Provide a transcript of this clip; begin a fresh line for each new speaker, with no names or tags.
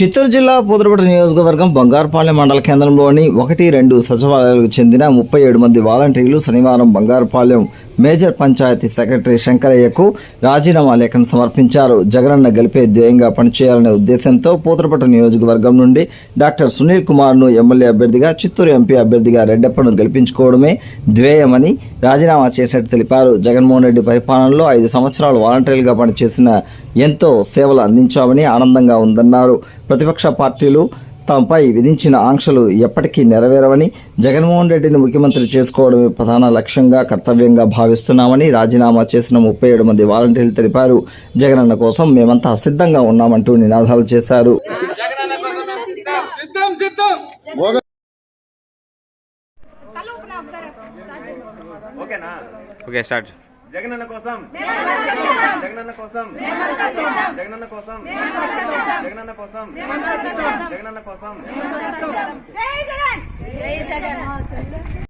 చిత్తూరు జిల్లా పూతలపట్టు నియోజకవర్గం బంగారుపాలెం మండల కేంద్రంలోని 1-2 సచివాలయాలకు చెందిన 37 మంది వాలంటీర్లు శనివారం బంగారుపాలెం మేజర్ పంచాయతీ సెక్రటరీ శంకరయ్యకు రాజీనామా లేఖను సమర్పించారు. జగనన్న గెలిపే ధ్యేయంగా పనిచేయాలనే ఉద్దేశంతో పూతలపట్టు నియోజకవర్గం నుండి డాక్టర్ సునీల్ కుమార్ను ఎమ్మెల్యే అభ్యర్థిగా, చిత్తూరు ఎంపీ అభ్యర్థిగా రెడ్డప్పను గెలిపించుకోవడమే ధ్యేయమని రాజీనామా చేసినట్టు తెలిపారు. జగన్మోహన్ రెడ్డి పరిపాలనలో 5 సంవత్సరాలు వాలంటీర్లుగా పనిచేసిన ఎంతో సేవలు అందించామని ఆనందంగా ఉందన్నారు. ప్రతిపక్ష పార్టీలు తమపై విధించిన ఆంక్షలు ఎప్పటికీ నెరవేరవని, జగన్మోహన్ రెడ్డిని ముఖ్యమంత్రి చేసుకోవడమే ప్రధాన లక్ష్యంగా, కర్తవ్యంగా భావిస్తున్నామని రాజీనామా చేసిన 37 మంది వాలంటీర్లు తెలిపారు. జగనన్న కోసం మేమంతా సిద్ధంగా ఉన్నామంటూ నినాదాలు చేశారు.
జగనన్న కోసం జగనన్న కోసం జగనన్న కోసం జగనన్న కోసం జగనన్న కోసం జై జగన్ జై జగన్